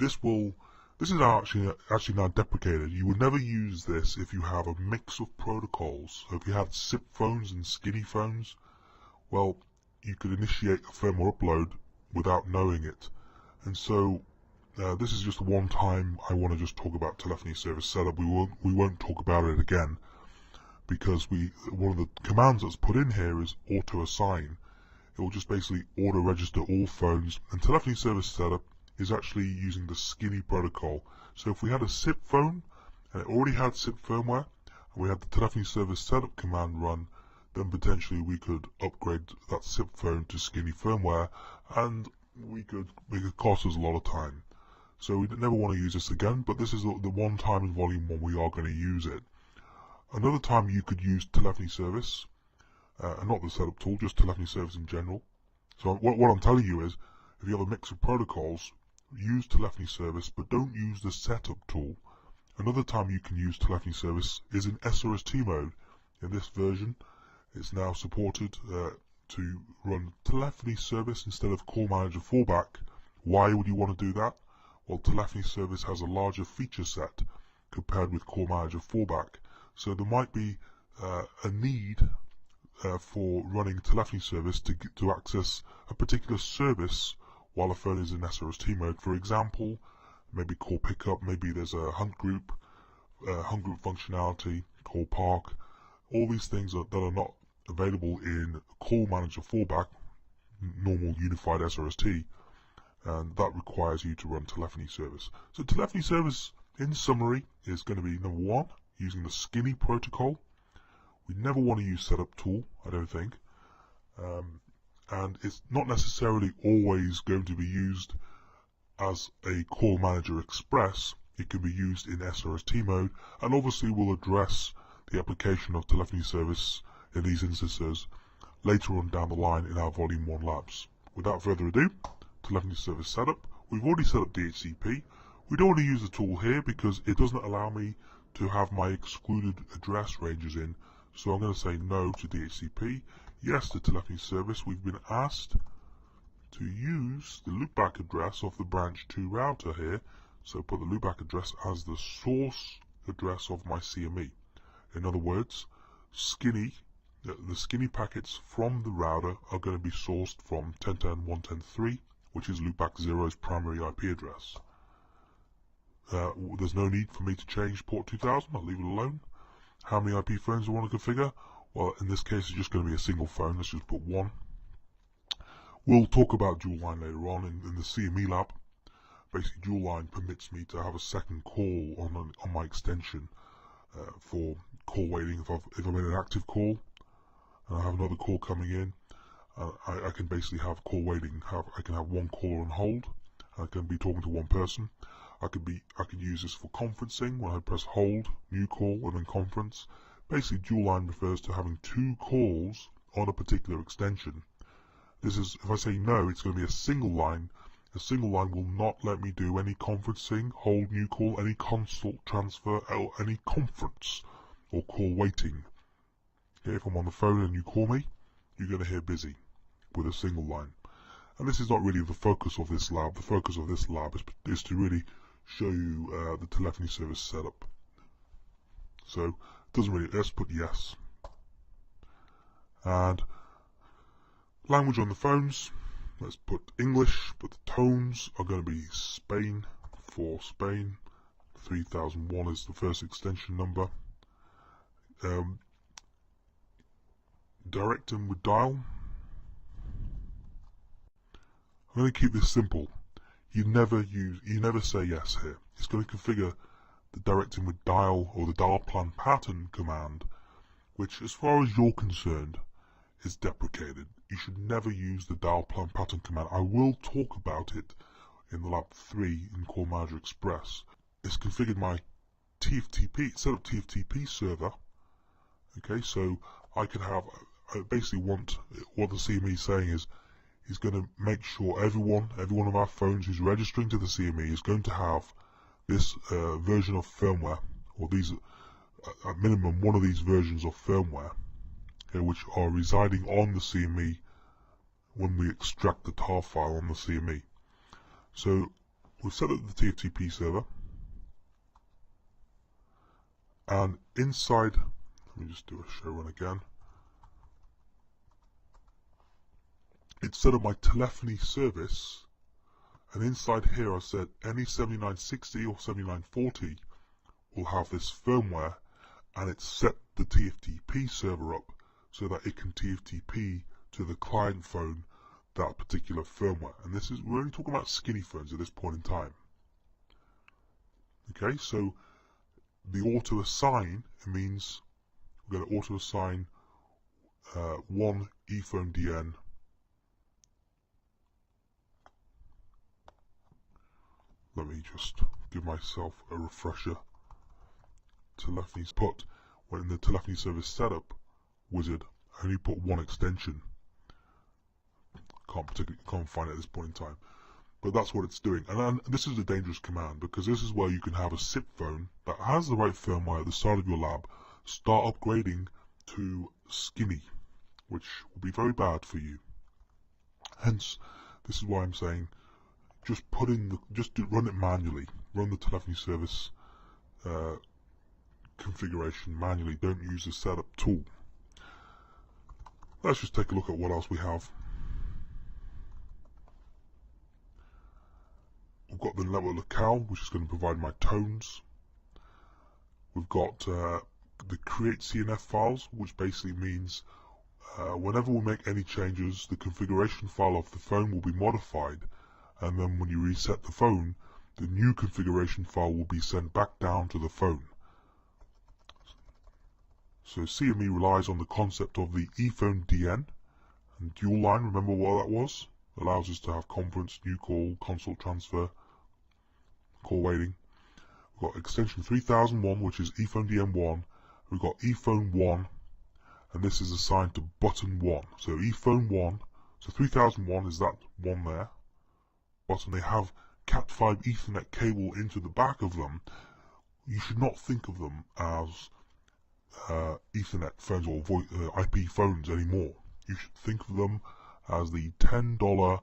This is actually now deprecated. You would never use this if you have a mix of protocols. So if you had SIP phones and skinny phones, well, you could initiate a firmware upload without knowing it. And so this is just one time I want to just talk about telephony service setup. We won't talk about it again, because one of the commands that's put in here is auto assign. It will just basically auto register all phones, and telephony service setup is actually using the skinny protocol. So if we had a SIP phone and it already had SIP firmware, and we had the telephony service setup command run, then potentially we could upgrade that SIP phone to skinny firmware, and it could cost us a lot of time. So we never want to use this again, but this is the one time in volume 1 we are going to use it. Another time you could use telephony service, and not the setup tool, just telephony service in general. So what I'm telling you is, if you have a mix of protocols, use telephony service, but don't use the setup tool. Another time you can use telephony service is in SRST mode. In this version, it's now supported to run telephony service instead of call manager fallback. Why would you want to do that? Well, telephony service has a larger feature set compared with call manager fallback. So there might be a need for running telephony service to access a particular service while a phone is in SRST mode. For example, maybe call pickup, maybe there's a hunt group functionality, call park. All these things that are not available in call manager fallback, normal unified SRST, and that requires you to run telephony service. So telephony service, in summary, is going to be number 1, using the skinny protocol. We never want to use setup tool, I don't think. And it's not necessarily always going to be used as a call manager express. It can be used in SRST mode, and obviously we'll address the application of telephony service in these instances later on down the line in our volume 1 labs. Without further ado, telephony service setup. We've already set up DHCP. We don't want to use the tool here because it doesn't allow me to have my excluded address ranges in. So I'm going to say no to DHCP, yes to telephony service. We've been asked to use the loopback address of the branch 2 router here, so put the loopback address as the source address of my CME. In other words, the skinny packets from the router are going to be sourced from 10.10.1.10.3, which is loopback 0's primary IP address. There's no need for me to change port 2000, I'll leave it alone. How many IP phones I want to configure? Well, in this case, it's just going to be a single phone. Let's just put 1. We'll talk about dual line later on in the CME lab. Basically, dual line permits me to have a second call on my extension for call waiting. If I'm in an active call and I have another call coming in, I can basically have call waiting. I can have one caller on hold. I can be talking to one person. I could use this for conferencing when I press hold, new call, and then conference. Basically, dual line refers to having 2 calls on a particular extension. This is, if I say no, it's going to be a single line. A single line will not let me do any conferencing, hold, new call, any consult transfer, or any conference or call waiting. Okay, if I'm on the phone and you call me, you're going to hear busy with a single line. And this is not really the focus of this lab. The focus of this lab is to really show you the telephony service setup. So it doesn't really, let's put yes. And language on the phones, let's put English, but the tones are going to be Spain for Spain. 3001 is the first extension number. Direct in with dial. I'm going to keep this simple. You never say yes here. It's going to configure the direct in with dial or the dial plan pattern command, which, as far as you're concerned, is deprecated. You should never use the dial plan pattern command. I will talk about it in the lab 3 in Call Manager Express. It's configured my TFTP, set up TFTP server. Okay, so I basically want, what the CME is saying is, he's going to make sure every one of our phones who's registering to the CME is going to have this version of firmware, or these, at minimum, one of these versions of firmware, okay, which are residing on the CME when we extract the tar file on the CME. So We'll set up the TFTP server, and inside, let me just do a show run again. It's set up my telephony service, and inside here I said any 7960 or 7940 will have this firmware, and it's set the TFTP server up so that it can TFTP to the client phone that particular firmware. And this is, we're only talking about skinny phones at this point in time. Okay, so the auto assign, it means we're going to auto assign one ePhone DN Let me just give myself a refresher. Telephony's put, when in the telephony service setup wizard, I only put one extension. Can't find it at this point in time. But that's what it's doing. And this is a dangerous command, because this is where you can have a SIP phone that has the right firmware at the start of your lab start upgrading to skinny, which will be very bad for you. Hence, this is why I'm saying just run it manually. Run the telephony service configuration manually. Don't use the setup tool. Let's just take a look at what else we have. We've got the network locale, which is going to provide my tones. We've got the create CNF files, which basically means whenever we make any changes, the configuration file of the phone will be modified, and then when you reset the phone, the new configuration file will be sent back down to the phone. So CME relies on the concept of the ePhone DN and dual line. Remember what that was? Allows us to have conference, new call, consult transfer, call waiting. We've got extension 3001, which is ePhone DN1. We've got ePhone 1, and this is assigned to button 1. So ePhone 1, so 3001 is that one there. Button, they have Cat5 Ethernet cable into the back of them. You should not think of them as Ethernet phones or IP phones anymore. You should think of them as the $10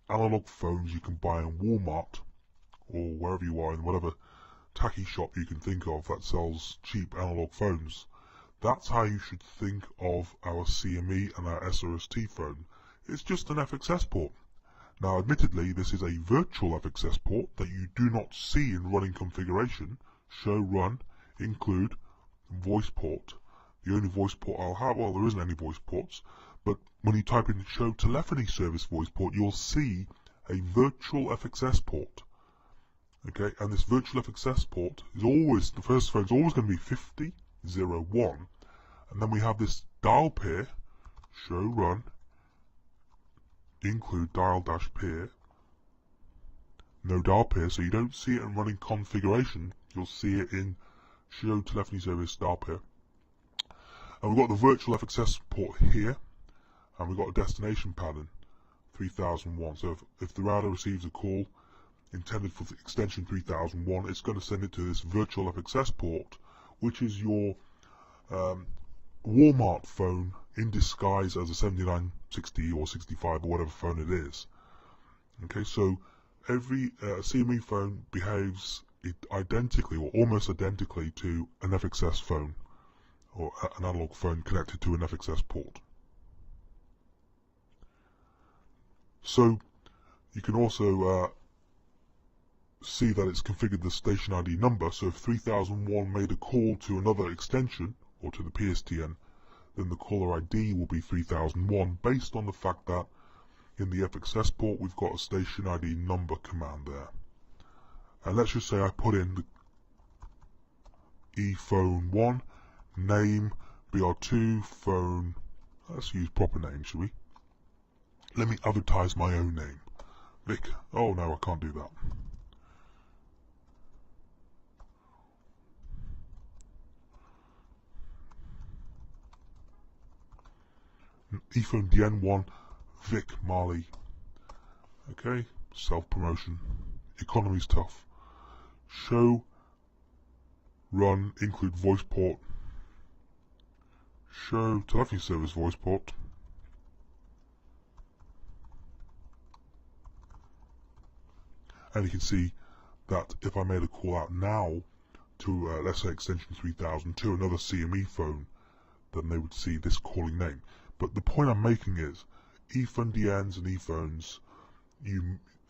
analog phones you can buy in Walmart or wherever you are, in whatever tacky shop you can think of that sells cheap analog phones. That's how you should think of our CME and our SRST phone. It's just an FXS port. Now admittedly, this is a virtual FXS port that you do not see in running configuration. Show run include voice port. The only voice port I'll have, well, there isn't any voice ports, but when you type in show telephony service voice port, you'll see a virtual FXS port. Okay, and this virtual FXS port is always, the first phone is always going to be 5001, and then we have this dial pair, show run, include dial dash pair, no dial pair, so you don't see it in running configuration, you'll see it in show telephony service dial pair. And we've got the virtual FXS port here, and we've got a destination pattern, 3001. So if the router receives a call intended for the extension 3001, it's going to send it to this virtual FXS port, which is your Walmart phone in disguise as a 7960 or 65 or whatever phone it is. Okay, so every CME phone behaves identically or almost identically to an FXS phone or an analog phone connected to an FXS port. So you can also see that it's configured the station ID number. So if 3001 made a call to another extension or to the PSTN, then the caller ID will be 3001 based on the fact that in the FXS port we've got a station ID number command there. And let's just say I put in the ePhone 1 name BR2 phone. Let's use proper name, shall we? Let me advertise my own name, Vic. Oh no, I can't do that. ePhone DN1 Vic Marley. Okay, self-promotion. Economy's tough. Show run include voice port. Show telephony service voice port. And you can see that if I made a call out now to, let's say, extension 3000 to another CME phone, then they would see this calling name. But the point I'm making is, ePhone DNs and ePhones,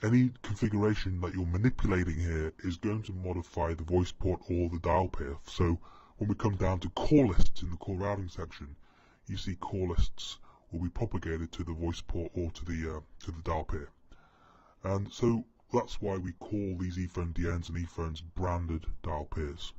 any configuration that you're manipulating here is going to modify the voice port or the dial pair. So when we come down to call lists in the call routing section, you see call lists will be propagated to the voice port or to the dial pair. And so that's why we call these ePhone DNs and ePhones branded dial pairs.